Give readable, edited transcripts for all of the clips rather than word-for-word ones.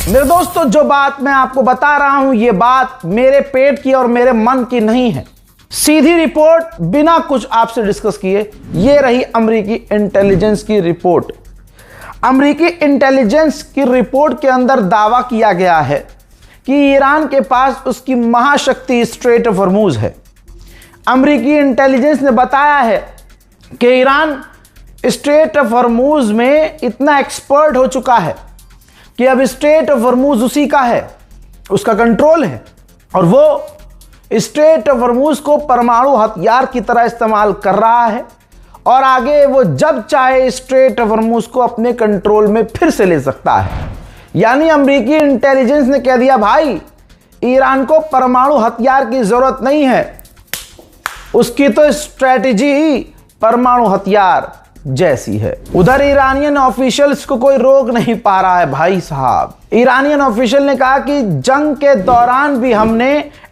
मेरे दोस्तों, जो बात मैं आपको बता रहा हूं, यह बात मेरे पेट की और मेरे मन की नहीं है। सीधी रिपोर्ट, बिना कुछ आपसे डिस्कस किए। यह रही अमेरिकी इंटेलिजेंस की रिपोर्ट। अमेरिकी इंटेलिजेंस की रिपोर्ट के अंदर दावा किया गया है कि ईरान के पास उसकी महाशक्ति स्ट्रेट ऑफ हॉर्मूज है। अमेरिकी इंटेलिजेंस ने बताया है कि ईरान स्ट्रेट ऑफ हॉर्मूज में इतना एक्सपर्ट हो चुका है कि अब स्ट्रेट ऑफ हॉर्मूज उसी का है, उसका कंट्रोल है, और वो स्ट्रेट ऑफ हॉर्मूज को परमाणु हथियार की तरह इस्तेमाल कर रहा है और आगे वो जब चाहे स्ट्रेट ऑफ हॉर्मूज को अपने कंट्रोल में फिर से ले सकता है। यानी अमेरिकी इंटेलिजेंस ने कह दिया, भाई ईरान को परमाणु हथियार की जरूरत नहीं है, उसकी तो स्ट्रेटेजी ही परमाणु हथियार जैसी है। उधर ईरानियन ऑफिशियल्स को कोई रोक नहीं पा रहा है। भाई साहब, ईरानियन ऑफिशियल ने कहा कि जंग के दौरान भी हमने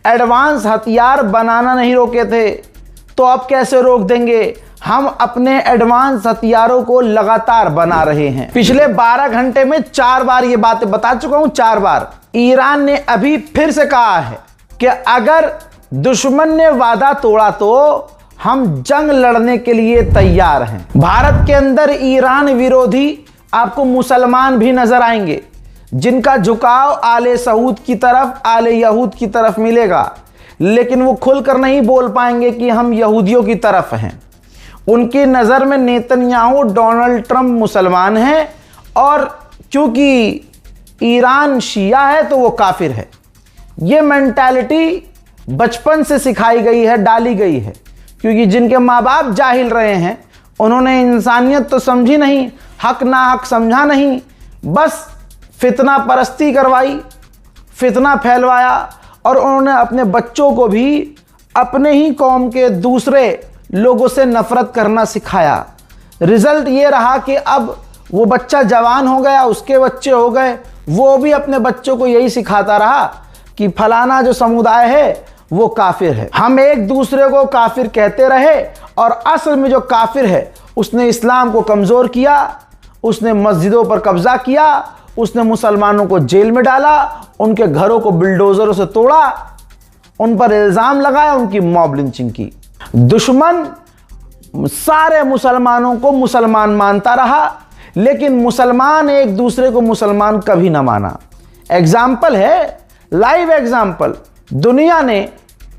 एडवांस हथियार बनाना नहीं रोके थे, तो अब कैसे रोक देंगे? हम अपने एडवांस हथियारों को लगातार बना रहे हैं। पिछले 12 घंटे में 4 बार ये बातें बता चुका हूं, 4 बार। ईरान ने अभी फिर से कहा है कि अगर दुश्मन ने वादा तोड़ा तो हम जंग लड़ने के लिए तैयार हैं। भारत के अंदर ईरान विरोधी आपको मुसलमान भी नजर आएंगे, जिनका झुकाव आले सऊद की तरफ, आले यहूद की तरफ मिलेगा, लेकिन वो खुलकर नहीं बोल पाएंगे कि हम यहूदियों की तरफ हैं। उनकी नज़र में नेतन्याहू, डोनाल्ड ट्रंप मुसलमान हैं, और क्योंकि ईरान शिया है तो वो काफिर है। ये मेंटालिटी बचपन से सिखाई गई है, डाली गई है, क्योंकि जिनके माँ बाप जाहिल रहे हैं, उन्होंने इंसानियत तो समझी नहीं, हक ना हक समझा नहीं, बस फितना परस्ती करवाई, फितना फैलवाया, और उन्होंने अपने बच्चों को भी अपने ही कौम के दूसरे लोगों से नफरत करना सिखाया। रिजल्ट ये रहा कि अब वो बच्चा जवान हो गया, उसके बच्चे हो गए, वो भी अपने बच्चों को यही सिखाता रहा कि फलाना जो समुदाय है वो काफिर है। हम एक दूसरे को काफिर कहते रहे, और असल में जो काफिर है उसने इस्लाम को कमज़ोर किया, उसने मस्जिदों पर कब्जा किया, उसने मुसलमानों को जेल में डाला, उनके घरों को बुलडोजरों से तोड़ा, उन पर इल्ज़ाम लगाया, उनकी मॉब लिंचिंग की। दुश्मन सारे मुसलमानों को मुसलमान मानता रहा, लेकिन मुसलमान एक दूसरे को मुसलमान कभी ना माना। एग्जाम्पल है, लाइव एग्जाम्पल, दुनिया ने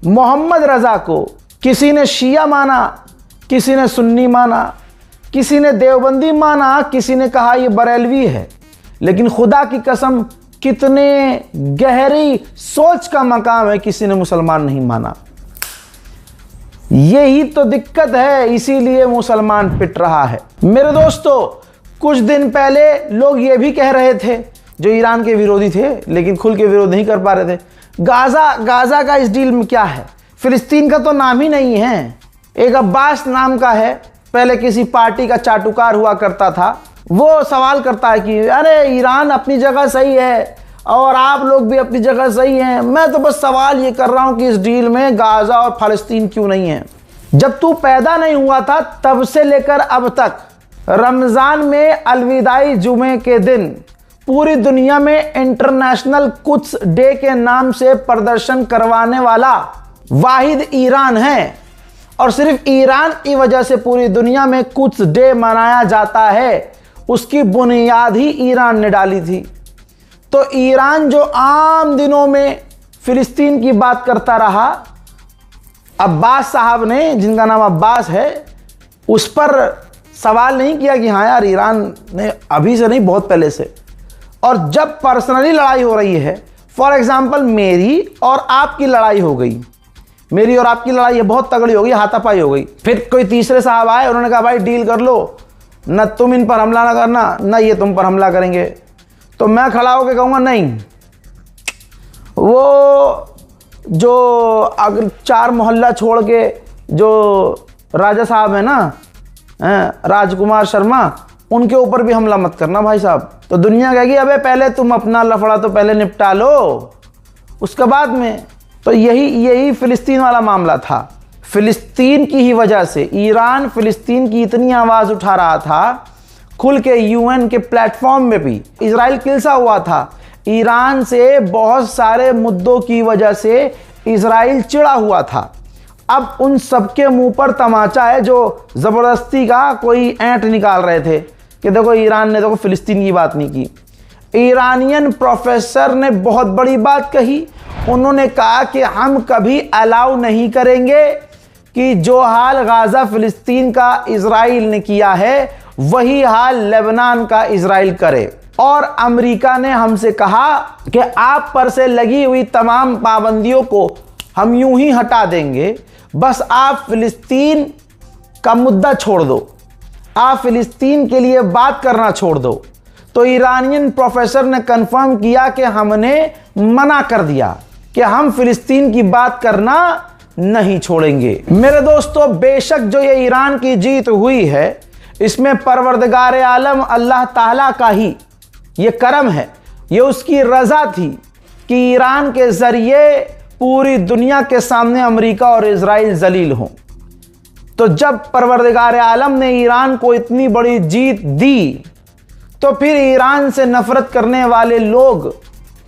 मोहम्मद रजा को किसी ने शिया माना, किसी ने सुन्नी माना, किसी ने देवबंदी माना, किसी ने कहा ये बरेलवी है, लेकिन खुदा की कसम कितने गहरी सोच का मकाम है, किसी ने मुसलमान नहीं माना। यही तो दिक्कत है, इसीलिए मुसलमान पिट रहा है। मेरे दोस्तों, कुछ दिन पहले लोग ये भी कह रहे थे, जो ईरान के विरोधी थे लेकिन खुल के विरोध नहीं कर पा रहे थे, गाजा का इस डील में क्या है? फिलिस्तीन का तो नाम ही नहीं है, एक अब्बास नाम का है, पहले किसी पार्टी का चाटुकार हुआ करता था। वो सवाल करता है कि अरे ईरान अपनी जगह सही है और आप लोग भी अपनी जगह सही हैं, मैं तो बस सवाल ये कर रहा हूं कि इस डील में गाजा और फ़लस्तीन क्यों नहीं है? जब तू पैदा नहीं हुआ था तब से लेकर अब तक रमज़ान में अलविदाई जुमे के दिन पूरी दुनिया में इंटरनेशनल कुद्स डे के नाम से प्रदर्शन करवाने वाला वाहिद ईरान है, और सिर्फ ईरान की वजह से पूरी दुनिया में कुद्स डे मनाया जाता है। उसकी बुनियाद ही ईरान ने डाली थी। तो ईरान जो आम दिनों में फिलिस्तीन की बात करता रहा, अब्बास साहब ने, जिनका नाम अब्बास है, उस पर सवाल नहीं किया कि हाँ यार ईरान ने अभी से नहीं, बहुत पहले से। और जब पर्सनली लड़ाई हो रही है, फॉर एग्जाम्पल मेरी और आपकी लड़ाई हो गई, मेरी और आपकी लड़ाई बहुत तगड़ी हो गई, हाथापाई हो गई, फिर कोई तीसरे साहब आए, उन्होंने कहा भाई डील कर लो, न तुम इन पर हमला ना करना, न ये तुम पर हमला करेंगे, तो मैं खड़ा होकर कहूँगा नहीं, वो जो अगर 4 मोहल्ला छोड़ के जो राजा साहब है ना, राजकुमार शर्मा, उनके ऊपर भी हमला मत करना भाई साहब। तो दुनिया कहेगी अबे पहले तुम अपना लफड़ा तो पहले निपटा लो, उसके बाद में। तो यही फिलिस्तीन वाला मामला था। फिलिस्तीन की ही वजह से ईरान फिलिस्तीन की इतनी आवाज़ उठा रहा था, खुल के यूएन के प्लेटफॉर्म में भी इजराइल किलसा हुआ था, ईरान से बहुत सारे मुद्दों की वजह से इजराइल चिढ़ा हुआ था। अब उन सबके मुंह पर तमाचा है जो ज़बरदस्ती का कोई ऐंठ निकाल रहे थे कि देखो ईरान ने देखो फिलिस्तीन की बात नहीं की। ईरानियन प्रोफेसर ने बहुत बड़ी बात कही। उन्होंने कहा कि हम कभी अलाउ नहीं करेंगे कि जो हाल गाज़ा फिलिस्तीन का इजराइल ने किया है वही हाल लेबनान का इजराइल करे। और अमेरिका ने हमसे कहा कि आप पर से लगी हुई तमाम पाबंदियों को हम यूं ही हटा देंगे, बस आप फिलिस्तीन का मुद्दा छोड़ दो, आप फिलिस्तीन के लिए बात करना छोड़ दो। तो ईरानियन प्रोफेसर ने कंफर्म किया कि हमने मना कर दिया कि हम फिलिस्तीन की बात करना नहीं छोड़ेंगे। मेरे दोस्तों, बेशक जो ये ईरान की जीत हुई है इसमें परवरदिगार आलम अल्लाह ताला का ही ये करम है, ये उसकी रजा थी कि ईरान के जरिए पूरी दुनिया के सामने अमेरिका और इजराइल जलील हों। तो जब परवरदिगार आलम ने ईरान को इतनी बड़ी जीत दी तो फिर ईरान से नफरत करने वाले लोग,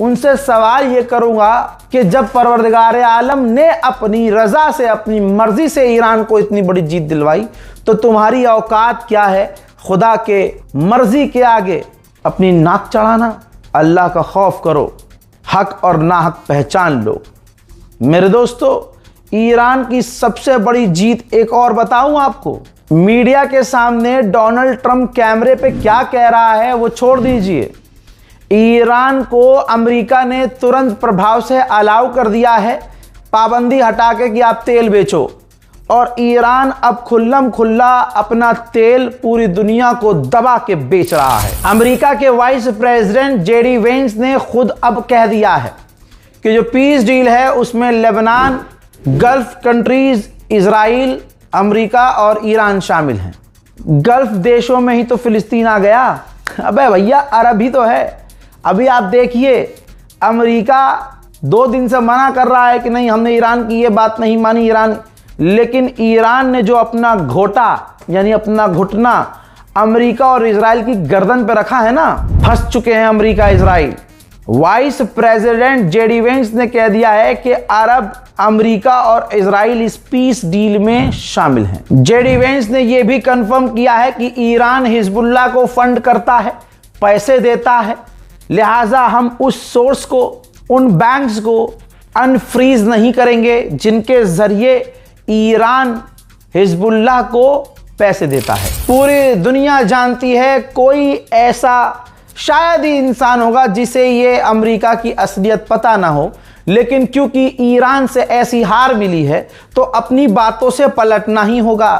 उनसे सवाल ये करूंगा कि जब परवरदिगार आलम ने अपनी रजा से, अपनी मर्जी से ईरान को इतनी बड़ी जीत दिलवाई तो तुम्हारी औकात क्या है खुदा के मर्जी के आगे अपनी नाक चढ़ाना? अल्लाह का खौफ करो, हक और नाहक पहचान लो। मेरे दोस्तों, ईरान की सबसे बड़ी जीत एक और बताऊं आपको। मीडिया के सामने डोनाल्ड ट्रंप कैमरे पे क्या कह रहा है वो छोड़ दीजिए। ईरान को अमेरिका ने तुरंत प्रभाव से अलाउ कर दिया है, पाबंदी हटा के कि आप तेल बेचो, और ईरान अब खुल्लम खुल्ला अपना तेल पूरी दुनिया को दबा के बेच रहा है। अमेरिका के वाइस प्रेसिडेंट जेडी वेंस ने खुद अब कह दिया है कि जो पीस डील है उसमें Lebanon, gulf countries, Israel, America और ईरान शामिल हैं। गल्फ देशों में ही तो फिलिस्तीन आ गया। अबे भैया, अरब ही तो है। अभी आप देखिए, अमेरिका 2 दिन से मना कर रहा है कि नहीं, हमने ईरान की ये बात नहीं मानी ईरान, लेकिन ईरान ने जो अपना घोटा यानी अपना घुटना अमेरिका और इजराइल की गर्दन पे रखा है ना, फंस चुके हैं America Israel. Vice president JD Vance ने कह दिया है कि अरब, अमेरिका और इजराइल इस पीस डील में शामिल हैं। जेडी वेंस ने यह भी कंफर्म किया है कि ईरान हिजबुल्लाह को फंड करता है, पैसे देता है, लिहाजा हम उस सोर्स को, उन बैंक्स को अनफ्रीज नहीं करेंगे जिनके जरिए ईरान हिजबुल्लाह को पैसे देता है। पूरी दुनिया जानती है कोई ऐसा शायद ही इंसान होगा जिसे ये अमेरिका की असलियत पता ना हो, लेकिन क्योंकि ईरान से ऐसी हार मिली है तो अपनी बातों से पलटना ही होगा।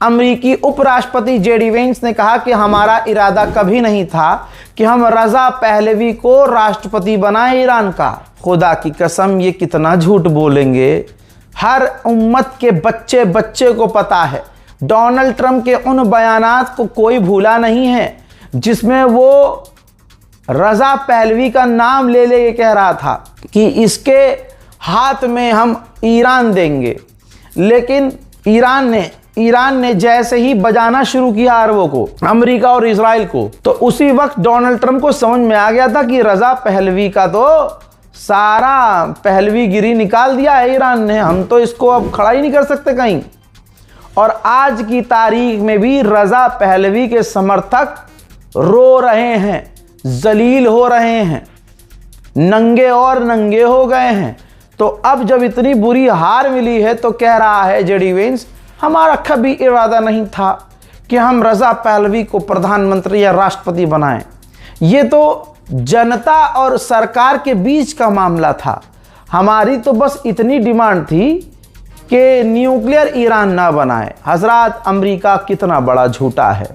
अमेरिकी उपराष्ट्रपति जेडी वेंस ने कहा कि हमारा इरादा कभी नहीं था कि हम रजा पहलवी को राष्ट्रपति बनाएं ईरान का। खुदा की कसम, ये कितना झूठ बोलेंगे। हर उम्मत के बच्चे बच्चे को पता है, डोनाल्ड ट्रंप के उन बयानात को कोई भूला नहीं है जिसमें वो रजा पहलवी का नाम ले ले कह रहा था कि इसके हाथ में हम ईरान देंगे। लेकिन ईरान ने जैसे ही बजाना शुरू किया अरबों को, अमेरिका और इजराइल को, तो उसी वक्त डोनाल्ड ट्रंप को समझ में आ गया था कि रजा पहलवी का तो सारा पहलवी गिरी निकाल दिया है ईरान ने, हम तो इसको अब खड़ा ही नहीं कर सकते कहीं। और आज की तारीख में भी रजा पहलवी के समर्थक रो रहे हैं, जलील हो रहे हैं, नंगे और नंगे हो गए हैं। तो अब जब इतनी बुरी हार मिली है तो कह रहा है जेडी वेंस, हमारा कभी इरादा नहीं था कि हम रजा पहलवी को प्रधानमंत्री या राष्ट्रपति बनाएं। ये तो जनता और सरकार के बीच का मामला था। हमारी तो बस इतनी डिमांड थी कि न्यूक्लियर ईरान ना बनाए। हजरात, अमेरिका कितना बड़ा झूठा है।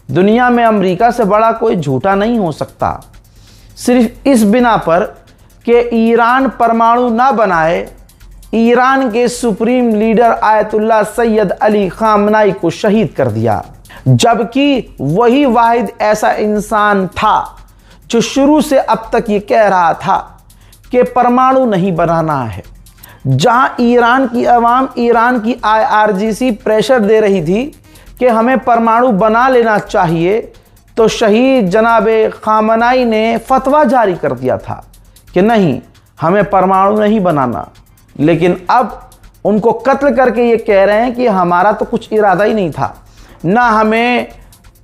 दुनिया में अमेरिका से बड़ा कोई झूठा नहीं हो सकता। सिर्फ इस बिना पर कि ईरान परमाणु ना बनाए, ईरान के supreme leader Ayatollah Syed Ali खामनाई को शहीद कर दिया, जबकि वही वाहिद ऐसा इंसान था जो शुरू से अब तक ये कह रहा था कि परमाणु नहीं बनाना है। जहां ईरान की अवाम ईरान की IRGC प्रेशर दे रही थी कि हमें परमाणु बना लेना चाहिए, तो शहीद जनाबे खामनाई ने फतवा जारी कर दिया था कि नहीं, हमें परमाणु नहीं बनाना। लेकिन अब उनको कत्ल करके ये कह रहे हैं कि हमारा तो कुछ इरादा ही नहीं था, ना हमें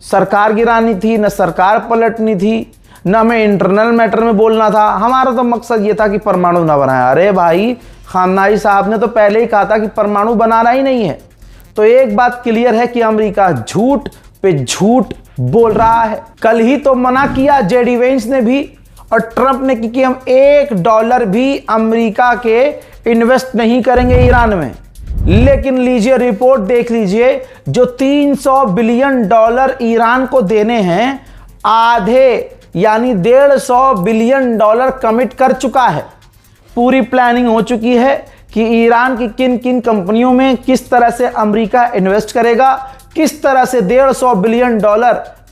सरकार गिरानी थी, ना सरकार पलटनी थी, ना हमें इंटरनल मैटर में बोलना था, हमारा तो मकसद ये था कि परमाणु ना बनाए। अरे भाई, खामनाई साहब ने तो पहले ही कहा था कि परमाणु बनाना ही नहीं है। तो एक बात क्लियर है कि अमेरिका झूठ पे झूठ बोल रहा है। कल ही तो मना किया जेडी वेंस ने भी और ट्रंप ने कि हम $1 भी अमेरिका के इन्वेस्ट नहीं करेंगे ईरान में। लेकिन लीजिए रिपोर्ट देख लीजिए, जो $300 बिलियन ईरान को देने हैं, आधे यानी $150 बिलियन कमिट कर चुका है। पूरी प्लानिंग हो चुकी है कि ईरान की किन किन कंपनियों में किस तरह से अमेरिका इन्वेस्ट करेगा, किस तरह से $150 बिलियन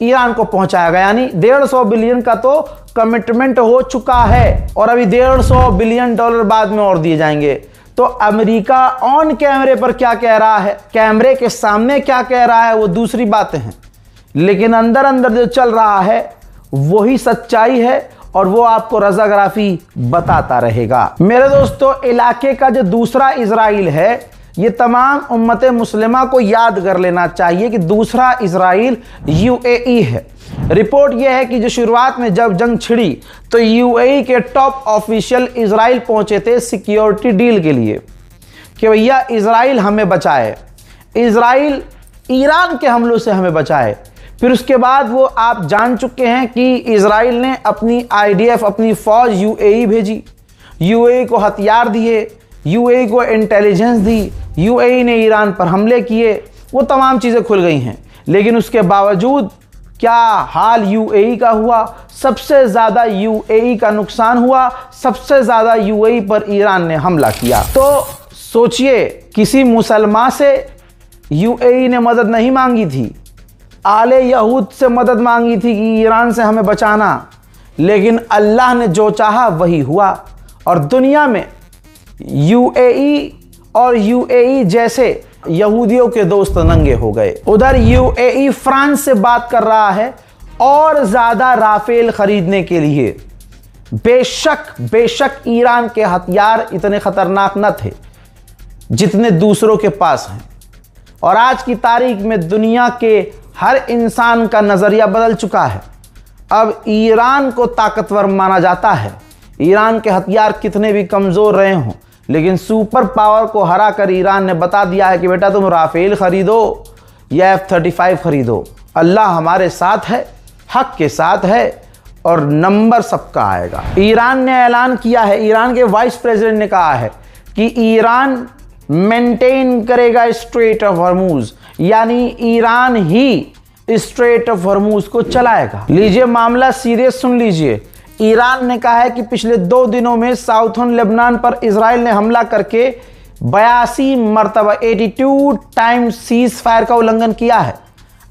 ईरान को पहुंचाएगा। यानी $150 बिलियन का तो कमिटमेंट हो चुका है और अभी $150 बिलियन बाद में और दिए जाएंगे। तो अमेरिका ऑन कैमरे पर क्या कह रहा है, कैमरे के सामने क्या कह रहा है, वो दूसरी बातें हैं, लेकिन अंदर अंदर जो चल रहा है वही सच्चाई है और वो आपको रज़ाग्राफी बताता रहेगा। मेरे दोस्तों, इलाके का जो दूसरा इजराइल है, ये तमाम उम्मत मुस्लिमा को याद कर लेना चाहिए कि दूसरा इजराइल यूएई है। रिपोर्ट यह है कि जो शुरुआत में जब जंग छिड़ी तो यूएई के टॉप ऑफिशियल इजराइल पहुंचे थे सिक्योरिटी डील के लिए कि भैया इजराइल हमें बचाए, इजराइल ईरान के हमलों से हमें बचाए। फिर उसके बाद वो आप जान चुके हैं कि इजराइल ने अपनी आईडीएफ, अपनी फौज यूएई भेजी, यूएई को हथियार दिए, यूएई को इंटेलिजेंस दी, यूएई ने ईरान पर हमले किए, वो तमाम चीज़ें खुल गई हैं। लेकिन उसके बावजूद क्या हाल यूएई का हुआ, सबसे ज़्यादा यूएई का नुकसान हुआ, सबसे ज़्यादा यूएई पर ईरान ने हमला किया। तो सोचिए, किसी मुसलमान से यूएई ने मदद नहीं मांगी थी, आले यहूद से मदद मांगी थी कि ईरान से हमें बचाना, लेकिन अल्लाह ने जो चाहा वही हुआ और दुनिया में यूएई और यूएई जैसे यहूदियों के दोस्त नंगे हो गए। उधर यूएई फ्रांस से बात कर रहा है और ज्यादा राफेल खरीदने के लिए। बेशक ईरान के हथियार इतने खतरनाक न थे जितने दूसरों के पास हैं और आज की तारीख में दुनिया के हर इंसान का नजरिया बदल चुका है। अब ईरान को ताकतवर माना जाता है। ईरान के हथियार कितने भी कमजोर रहे हों, लेकिन सुपर पावर को हरा कर ईरान ने बता दिया है कि बेटा तुम राफेल खरीदो या F-35 खरीदो, अल्लाह हमारे साथ है, हक के साथ है और नंबर सबका आएगा। ईरान ने ऐलान किया है, ईरान के वाइस प्रेसिडेंट ने कहा है कि ईरान मेंटेन करेगा स्ट्रेट ऑफ हॉर्मूज, यानी Iran he straight of Hormuz को चलाएगा। लीजिए मामला सीरियस सुन लीजिए। ईरान ने कहा है कि पिछले 2 दिनों में साउथर्न लेबनान पर इजराइल ने हमला करके 82 मरतबा 82 टाइम्स सीज फायर का उल्लंघन किया है।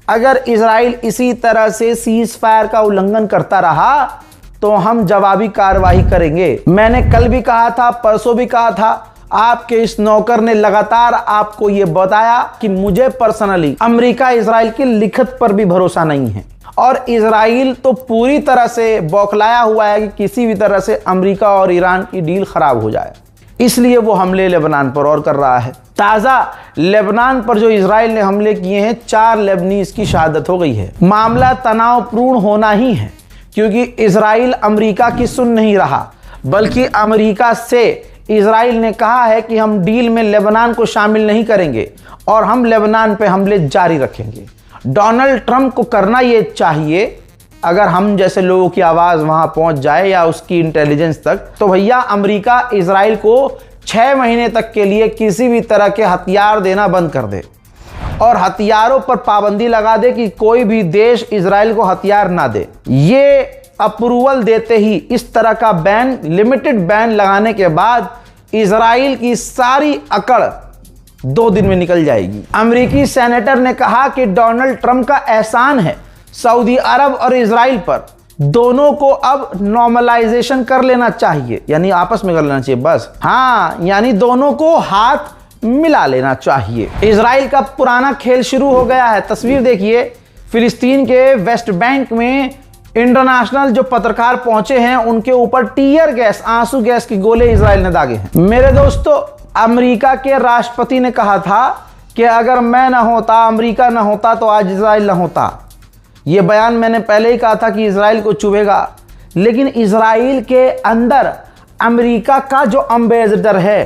अगर इजराइल इसी तरह से सीज फायर का उल्लंघन करता रहा तो हम जवाबी कार्रवाई करेंगे। मैंने कल भी कहा था, परसों भी कहा था, आपके इस नौकर ने लगातार आपको यह बताया कि मुझे पर्सनली अमेरिका इजराइल की लिखत पर भी भरोसा नहीं है और इजराइल तो पूरी तरह से बौखलाया हुआ है कि किसी भी तरह से अमेरिका और ईरान की डील खराब हो जाए, इसलिए वो हमले लेबनान पर और कर रहा है। ताज़ा लेबनान पर जो इजराइल ने हमले किए हैं, 4 लेबनीज की शहादत हो गई है। मामला तनावपूर्ण होना ही है क्योंकि इजराइल अमेरिका की सुन नहीं रहा, बल्कि अमेरिका से इजराइल ने कहा है कि हम डील में लेबनान को शामिल नहीं करेंगे और हम लेबनान पे हमले जारी रखेंगे। डोनाल्ड ट्रंप को करना ये चाहिए, अगर हम जैसे लोगों की आवाज़ वहाँ पहुँच जाए या उसकी इंटेलिजेंस तक, तो भैया अमेरिका इजराइल को 6 महीने तक के लिए किसी भी तरह के हथियार देना बंद कर दे और हथियारों पर पाबंदी लगा दे कि कोई भी देश इजराइल को हथियार ना दे। ये अप्रूवल देते ही इस तरह का बैन, लिमिटेड बैन लगाने के बाद इजराइल की सारी अकड़ 2 दिन में निकल जाएगी। अमेरिकी सेनेटर ने कहा कि डोनाल्ड ट्रंप का एहसान है सऊदी अरब और इजराइल पर, दोनों को अब नॉर्मलाइजेशन कर लेना चाहिए, यानी आपस में कर लेना चाहिए बस। हाँ, यानी दोनों को हाथ मिला लेना चाहिए। इजराइल का पुराना खेल शुरू हो गया है। तस्वीर देखिए, फिलिस्तीन के वेस्ट बैंक में इंटरनेशनल जो पत्रकार पहुंचे हैं उनके ऊपर टीयर गैस, आंसू गैस के गोले इजराइल ने दागे हैं। मेरे दोस्तों, अमेरिका के राष्ट्रपति ने कहा था कि अगर मैं ना होता, अमेरिका ना होता तो आज इजराइल ना होता। यह बयान मैंने पहले ही कहा था कि इजराइल को चुभेगा, लेकिन इजराइल के अंदर अमेरिका का जो एम्बेसडर है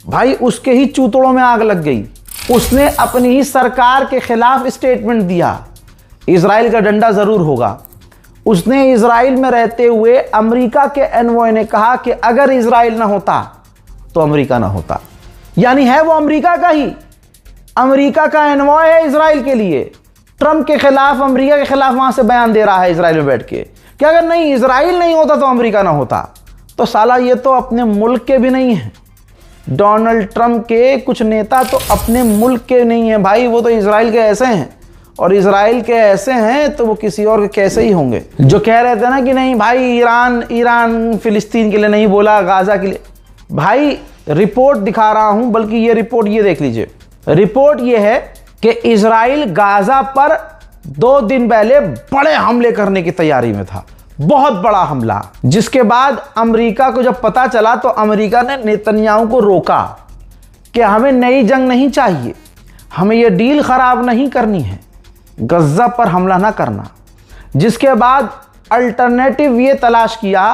भाई, उसके ही चूतड़ों में आग लग गई। उसने अपनी ही सरकार के खिलाफ स्टेटमेंट दिया, इजराइल का डंडा जरूर होगा। उसने इजराइल में रहते हुए अमेरिका के एनवॉय ने कहा कि अगर इजराइल ना होता तो अमेरिका ना होता। यानी है वो अमेरिका का ही, अमेरिका का एनवॉय है इजराइल के लिए। ट्रंप के खिलाफ, अमेरिका के खिलाफ वहां से बयान दे रहा है इजराइल में बैठ के कि अगर नहीं, इजराइल नहीं होता तो अमेरिका ना होता। तो साला ये तो अपने मुल्क के भी नहीं है। डोनाल्ड ट्रंप के कुछ नेता तो अपने मुल्क के नहीं है भाई, वो तो इजराइल के ऐसे हैं। और इजराइल के ऐसे हैं तो वो किसी और के कैसे ही होंगे। जो कह रहे थे ना कि नहीं भाई, ईरान फिलिस्तीन के लिए नहीं बोला, गाजा के लिए। भाई रिपोर्ट दिखा रहा हूं, बल्कि ये रिपोर्ट ये देख लीजिए। रिपोर्ट ये है कि इजराइल गाजा पर 2 दिन पहले बड़े हमले करने की तैयारी में था, बहुत बड़ा हमला। जिसके बाद अमेरिका को जब पता चला तो अमेरिका ने नेतन्याहू को रोका कि हमें नई जंग नहीं चाहिए, हमें यह डील खराब नहीं करनी है, गज़ा पर हमला ना करना। जिसके बाद अल्टरनेटिव ये तलाश किया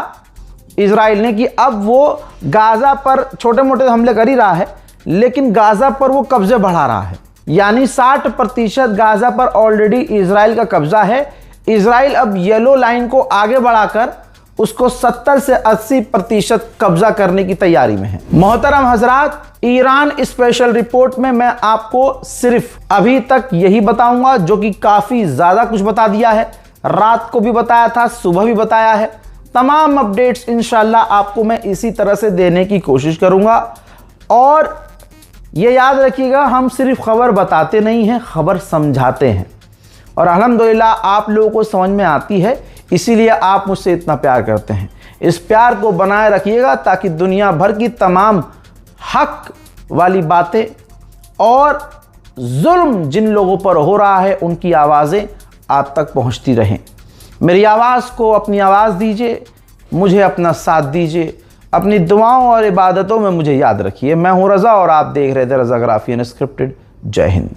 इजराइल ने कि अब वो गाजा पर छोटे मोटे हमले कर ही रहा है, लेकिन गाजा पर वो कब्जे बढ़ा रहा है। यानी 60% गाजा पर ऑलरेडी इजराइल का कब्जा है। इजराइल अब येलो लाइन को आगे बढ़ाकर उसको 70 से 80% कब्जा करने की तैयारी में है। मोहतरम हजरात, ईरान स्पेशल रिपोर्ट में मैं आपको सिर्फ अभी तक यही बताऊंगा, जो कि काफी ज्यादा कुछ बता दिया है। रात को भी बताया था, सुबह भी बताया है। तमाम अपडेट्स इंशाल्लाह आपको मैं इसी तरह से देने की कोशिश करूंगा। और ये याद रखिएगा, हम सिर्फ खबर बताते नहीं हैं, खबर समझाते हैं। और अल्हम्दुलिल्लाह आप लोगों को समझ में आती है, इसीलिए आप मुझसे इतना प्यार करते हैं। इस प्यार को बनाए रखिएगा ताकि दुनिया भर की तमाम हक वाली बातें और जुल्म जिन लोगों पर हो रहा है उनकी आवाज़ें आप तक पहुंचती रहें। मेरी आवाज़ को अपनी आवाज़ दीजिए, मुझे अपना साथ दीजिए, अपनी दुआओं और इबादतों में मुझे याद रखिए। मैं हूं रज़ा और आप देख रहे थे रज़ा ग्राफी अनस्क्रिप्टेड। जय हिंद।